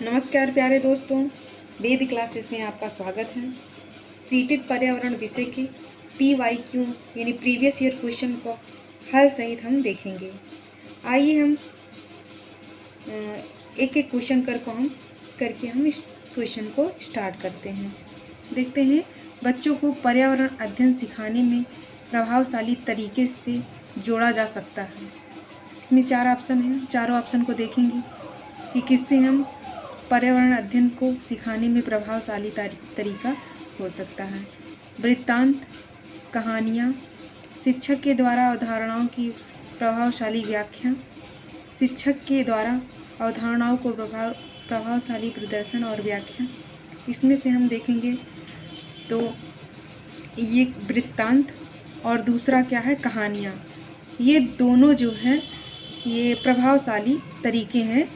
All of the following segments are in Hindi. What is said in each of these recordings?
नमस्कार प्यारे दोस्तों, वेद क्लासेस में आपका स्वागत है। सीटेड पर्यावरण विषय के PYQ यानी प्रीवियस ईयर क्वेश्चन को हल सहित हम देखेंगे। आइए हम एक एक क्वेश्चन करके हम इस क्वेश्चन को स्टार्ट करते हैं। देखते हैं, बच्चों को पर्यावरण अध्ययन सिखाने में प्रभावशाली तरीके से जोड़ा जा सकता है। इसमें 4 ऑप्शन हैं। चारों ऑप्शन को देखेंगे कि किससे हम पर्यावरण अध्ययन को सिखाने में प्रभावशाली तरीका हो सकता है। वृत्तांत, कहानियाँ, शिक्षक के द्वारा अवधारणाओं की प्रभावशाली व्याख्या, शिक्षक के द्वारा अवधारणाओं को प्रभावशाली प्रदर्शन और व्याख्या। इसमें से हम देखेंगे तो ये वृत्तांत और दूसरा क्या है, कहानियाँ। ये दोनों जो हैं ये प्रभावशाली तरीके हैं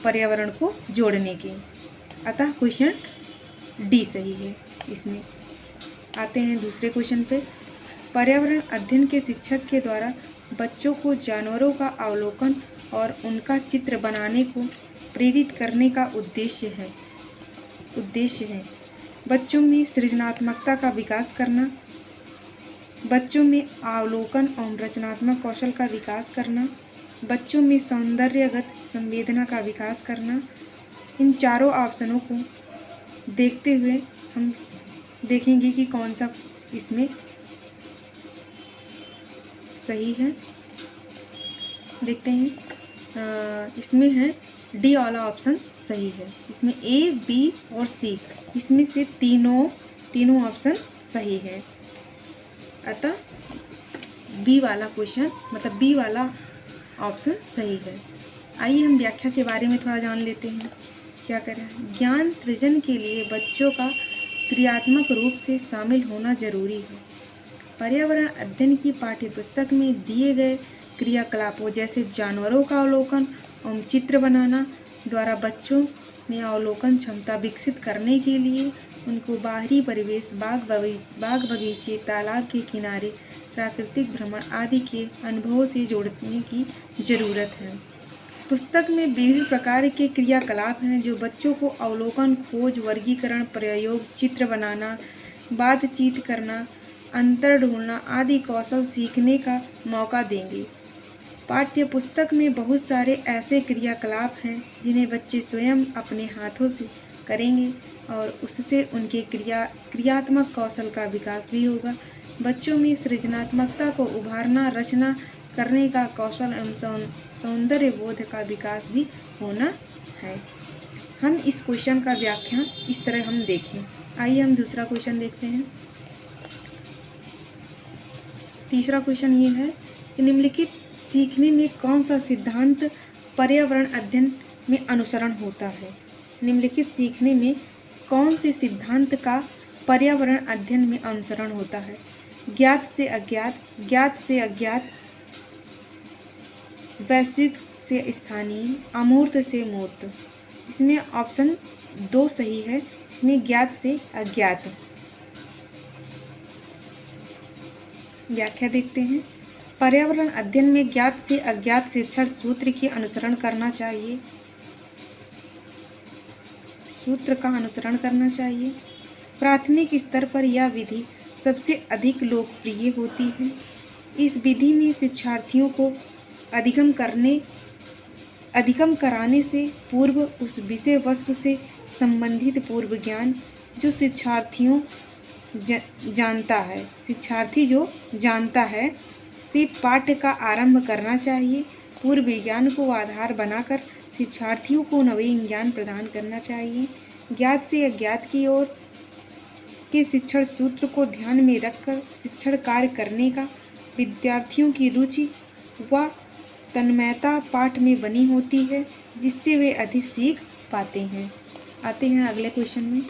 पर्यावरण को जोड़ने के। अतः क्वेश्चन डी सही है। इसमें आते हैं दूसरे क्वेश्चन पे। पर्यावरण अध्ययन के शिक्षक के द्वारा बच्चों को जानवरों का अवलोकन और उनका चित्र बनाने को प्रेरित करने का उद्देश्य है बच्चों में सृजनात्मकता का विकास करना, बच्चों में अवलोकन और रचनात्मक कौशल का विकास करना, बच्चों में सौंदर्यगत संवेदना का विकास करना। इन चारों ऑप्शनों को देखते हुए हम देखेंगे कि कौन सा इसमें सही है। देखते हैं, इसमें है डी वाला ऑप्शन सही है। इसमें ए, बी और सी, इसमें से तीनों ऑप्शन सही है। अतः बी वाला क्वेश्चन मतलब बी वाला ऑप्शन सही है। आइए हम व्याख्या के बारे में थोड़ा जान लेते हैं। क्या करें, ज्ञान सृजन के लिए बच्चों का क्रियात्मक रूप से शामिल होना जरूरी है। पर्यावरण अध्ययन की पाठ्यपुस्तक में दिए गए क्रियाकलापों जैसे जानवरों का अवलोकन और चित्र बनाना द्वारा बच्चों में अवलोकन क्षमता विकसित करने के लिए उनको बाहरी परिवेश, बाग बगीचे, तालाब के किनारे, प्राकृतिक भ्रमण आदि के अनुभवों से जोड़ने की ज़रूरत है। पुस्तक में विभिन्न प्रकार के क्रियाकलाप हैं जो बच्चों को अवलोकन, खोज, वर्गीकरण, प्रयोग, चित्र बनाना, बातचीत करना, अंतर ढूंढना आदि कौशल सीखने का मौका देंगे। पाठ्य पुस्तक में बहुत सारे ऐसे क्रियाकलाप हैं जिन्हें बच्चे स्वयं अपने हाथों से करेंगे और उससे उनके क्रियात्मक कौशल का विकास भी होगा। बच्चों में सृजनात्मकता को उभारना, रचना करने का कौशल एवं सौंदर्य बोध का विकास भी होना है। हम इस क्वेश्चन का व्याख्यान इस तरह हम देखें। आइए हम दूसरा क्वेश्चन देखते हैं। तीसरा क्वेश्चन ये है कि निम्नलिखित सीखने में कौन सा सिद्धांत पर्यावरण अध्ययन में अनुसरण होता है। निम्नलिखित सीखने में कौन से सिद्धांत का पर्यावरण अध्ययन में अनुसरण होता है। ज्ञात से अज्ञात, ज्ञात से अज्ञात, वैश्विक से स्थानीय, अमूर्त से मूर्त। इसमें ऑप्शन 2 सही है। इसमें ज्ञात से अज्ञात। व्याख्या देखते हैं। पर्यावरण अध्ययन में ज्ञात से अज्ञात शिक्षण सूत्र के अनुसरण करना चाहिए। सूत्र का अनुसरण करना चाहिए। प्राथमिक स्तर पर यह विधि सबसे अधिक लोकप्रिय होती है। इस विधि में शिक्षार्थियों को अधिगम कराने से पूर्व उस विषय वस्तु से संबंधित पूर्व ज्ञान जो शिक्षार्थी जो जानता है से पाठ्य का आरंभ करना चाहिए। पूर्व ज्ञान को आधार बनाकर शिक्षार्थियों को नवीन ज्ञान प्रदान करना चाहिए। ज्ञात से अज्ञात की ओर के शिक्षण सूत्र को ध्यान में रखकर शिक्षण कार्य करने का विद्यार्थियों की रुचि व तन्मयता पाठ में बनी होती है, जिससे वे अधिक सीख पाते हैं। आते हैं अगले क्वेश्चन में।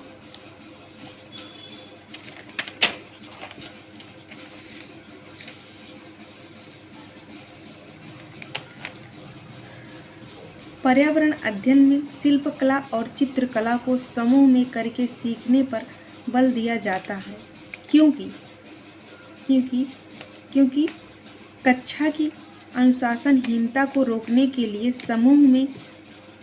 पर्यावरण अध्ययन में शिल्पकला और चित्रकला को समूह में करके सीखने पर बल दिया जाता है, क्योंकि कक्षा की अनुशासनहीनता को रोकने के लिए समूह में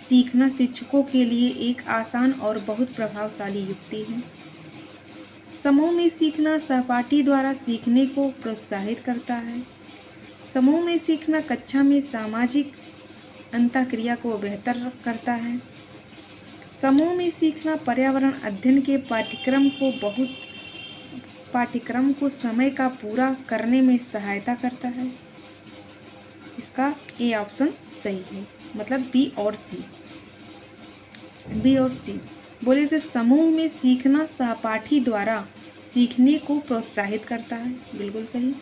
सीखना शिक्षकों के लिए एक आसान और बहुत प्रभावशाली युक्ति है। समूह में सीखना सहपाठी द्वारा सीखने को प्रोत्साहित करता है। समूह में सीखना कक्षा में सामाजिक अंतःक्रिया को बेहतर करता है। समूह में सीखना पर्यावरण अध्ययन के पाठ्यक्रम को समय का पूरा करने में सहायता करता है। इसका ए ऑप्शन सही है, मतलब बी और सी। बोले तो समूह में सीखना सहपाठी द्वारा सीखने को प्रोत्साहित करता है, बिल्कुल सही।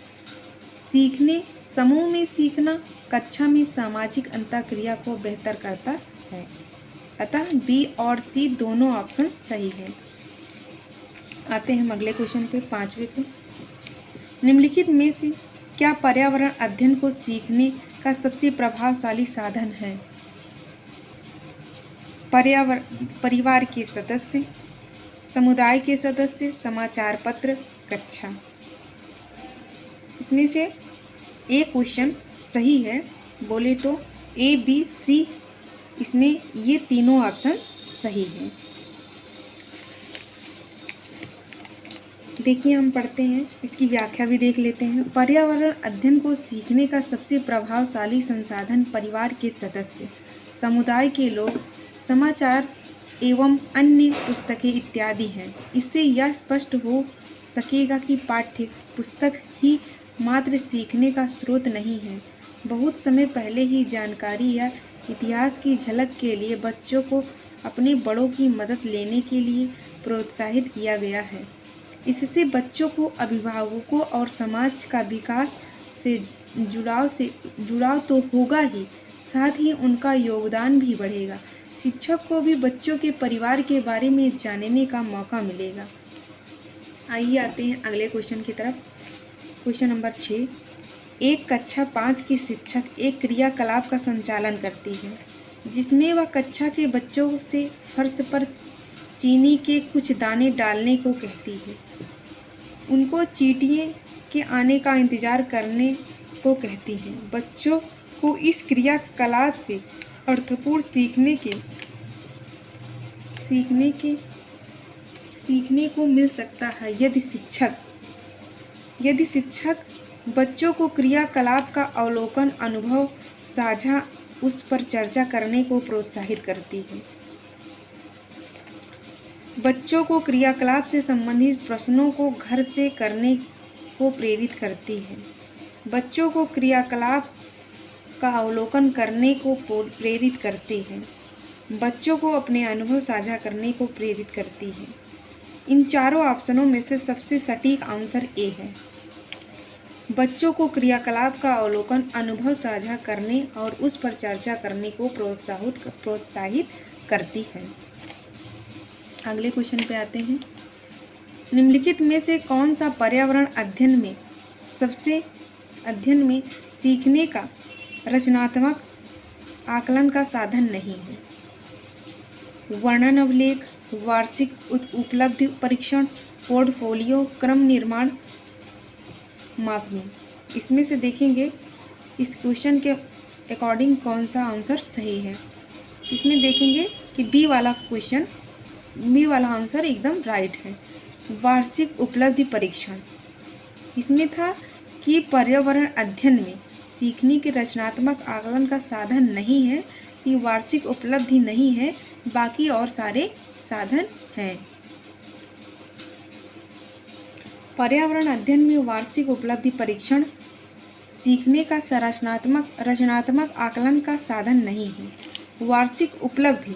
समूह में सीखना कक्षा में सामाजिक अंतःक्रिया को बेहतर करता है, अतः बी और सी दोनों ऑप्शन सही है। आते हैं हम अगले क्वेश्चन पे, 5वें पे। निम्नलिखित में से क्या पर्यावरण अध्ययन को सीखने का सबसे प्रभावशाली साधन है? परिवार के सदस्य, समुदाय के सदस्य, समाचार पत्र, कक्षा। इसमें से ए क्वेश्चन सही है, बोले तो ए बी सी, इसमें ये तीनों ऑप्शन सही हैं। देखिए हम पढ़ते हैं, इसकी व्याख्या भी देख लेते हैं। पर्यावरण अध्ययन को सीखने का सबसे प्रभावशाली संसाधन परिवार के सदस्य, समुदाय के लोग, समाचार एवं अन्य पुस्तकें इत्यादि हैं। इससे यह स्पष्ट हो सकेगा कि पाठ्य पुस्तक ही मात्र सीखने का स्रोत नहीं है। बहुत समय पहले ही जानकारी या इतिहास की झलक के लिए बच्चों को अपने बड़ों की मदद लेने के लिए प्रोत्साहित किया गया है। इससे बच्चों को अभिभावकों और समाज का विकास से जुड़ाव तो होगा ही, साथ ही उनका योगदान भी बढ़ेगा। शिक्षक को भी बच्चों के परिवार के बारे में जानने का मौका मिलेगा। आइए आते हैं अगले क्वेश्चन की तरफ। Question number 6। एक कक्षा 5 की शिक्षक एक क्रियाकलाप का संचालन करती है, जिसमें वह कक्षा के बच्चों से फर्श पर चीनी के कुछ दाने डालने को कहती है। उनको चींटियों के आने का इंतज़ार करने को कहती है। बच्चों को इस क्रियाकलाप से अर्थपूर्ण सीखने को मिल सकता है यदि शिक्षक बच्चों को क्रियाकलाप का अवलोकन, अनुभव साझा, उस पर चर्चा करने को प्रोत्साहित करती है। बच्चों को क्रियाकलाप से संबंधित प्रश्नों को घर से करने को प्रेरित करती है। बच्चों को क्रियाकलाप का अवलोकन करने को प्रेरित करती है। बच्चों को अपने अनुभव साझा करने को प्रेरित करती है। इन चारों ऑप्शनों में से सबसे सटीक आंसर ए है। बच्चों को क्रियाकलाप का अवलोकन, अनुभव साझा करने और उस पर चर्चा करने को प्रोत्साहित करती है। अगले क्वेश्चन पे आते हैं। निम्नलिखित में से कौन सा पर्यावरण अध्ययन में सीखने का रचनात्मक आकलन का साधन नहीं है? वर्णन अभिलेख, वार्षिक उपलब्धि परीक्षण, पोर्टफोलियो, क्रम निर्माण, मापनी। इसमें से देखेंगे इस क्वेश्चन के अकॉर्डिंग कौन सा आंसर सही है। इसमें देखेंगे कि बी वाला आंसर एकदम राइट है। वार्षिक उपलब्धि परीक्षण, इसमें था कि पर्यावरण अध्ययन में सीखने के रचनात्मक आकलन का साधन नहीं है, कि वार्षिक उपलब्धि नहीं है, बाकी और सारे साधन हैं। पर्यावरण अध्ययन में वार्षिक उपलब्धि परीक्षण सीखने का रचनात्मक आकलन का साधन नहीं है। वार्षिक उपलब्धि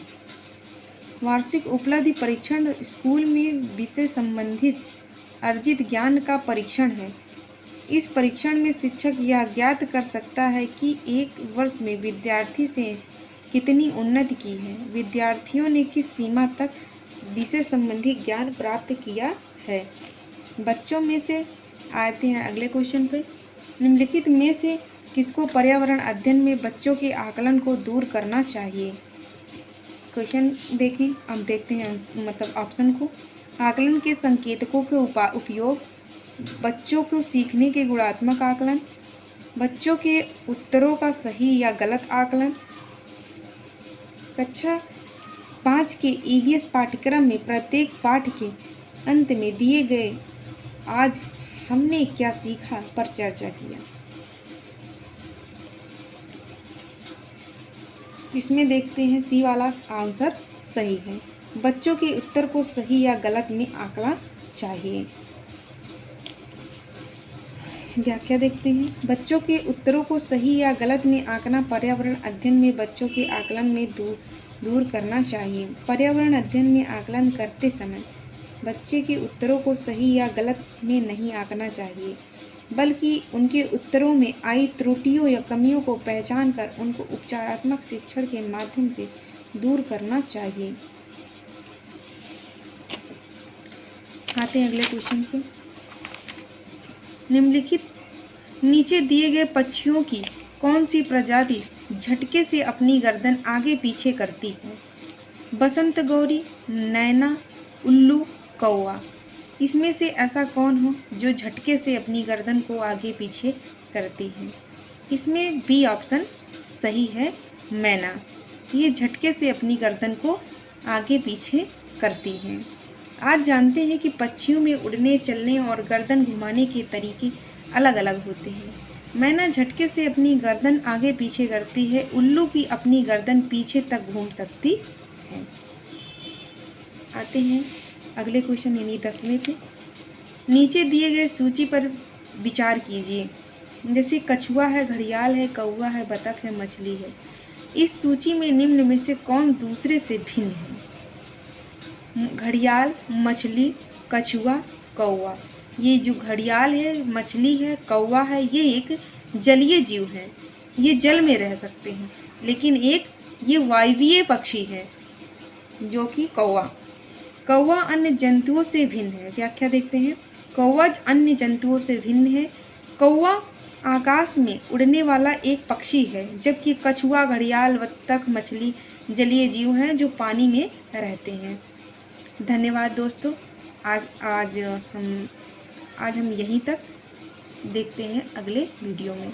परीक्षण स्कूल में विषय संबंधित अर्जित ज्ञान का परीक्षण है। इस परीक्षण में शिक्षक यह ज्ञात कर सकता है कि एक वर्ष में विद्यार्थी से कितनी उन्नति की है, विद्यार्थियों ने किस सीमा तक विषय संबंधी ज्ञान प्राप्त किया है। बच्चों में से आते हैं अगले क्वेश्चन पे। निम्नलिखित में से किसको पर्यावरण अध्ययन में बच्चों के आकलन को दूर करना चाहिए? क्वेश्चन देखें, अब देखते हैं मतलब ऑप्शन को। आकलन के संकेतकों के उपयोग, बच्चों को सीखने के गुणात्मक आकलन, बच्चों के उत्तरों का सही या गलत आकलन, कक्षा 5 के ईवीएस पाठ्यक्रम में प्रत्येक पाठ के अंत में दिए गए आज हमने क्या सीखा पर चर्चा किया। इसमें देखते हैं सी वाला आंसर सही है। बच्चों के उत्तर को सही या गलत में आंकना चाहिए। व्याख्या देखते हैं। बच्चों के उत्तरों को सही या गलत में आंकना पर्यावरण अध्ययन में बच्चों के आकलन में दूर करना चाहिए। पर्यावरण अध्ययन में आकलन करते समय बच्चे के उत्तरों को सही या गलत में नहीं आंकना चाहिए, बल्कि उनके उत्तरों में आई त्रुटियों या कमियों को पहचान कर उनको उपचारात्मक शिक्षण के माध्यम से दूर करना चाहिए। आते हैं अगले क्वेश्चन पे। निम्नलिखित नीचे दिए गए पक्षियों की कौन सी प्रजाति झटके से अपनी गर्दन आगे पीछे करती है? बसंत गौरी, नैना, उल्लू, कौवा। इसमें से ऐसा कौन हो जो झटके से अपनी गर्दन को आगे पीछे करती है? इसमें बी ऑप्शन सही है, मैना। ये झटके से अपनी गर्दन को आगे पीछे करती हैं। आज जानते हैं कि पक्षियों में उड़ने, चलने और गर्दन घुमाने के तरीके अलग अलग होते हैं। मैना झटके से अपनी गर्दन आगे पीछे करती है। उल्लू की अपनी गर्दन पीछे तक घूम सकती है। आते हैं अगले क्वेश्चन यानी 10वें पे। नीचे दिए गए सूची पर विचार कीजिए। जैसे कछुआ है, घड़ियाल है, कौवा है, बतख है, मछली है। इस सूची में निम्न में से कौन दूसरे से भिन्न है? घड़ियाल, मछली, कछुआ, कौवा। ये जो घड़ियाल है, मछली है, कौवा है, ये एक जलीय जीव है। ये जल में रह सकते हैं। लेकिन एक ये वायवीय पक्षी है जो कि कौवा। कौवा अन्य जंतुओं से भिन्न है। व्याख्या देखते हैं। कौवा अन्य जंतुओं से भिन्न है। कौवा आकाश में उड़ने वाला एक पक्षी है, जबकि कछुआ, घड़ियाल, बत्तख, मछली जलीय जीव हैं जो पानी में रहते हैं। धन्यवाद दोस्तों। आज हम यहीं तक। देखते हैं अगले वीडियो में।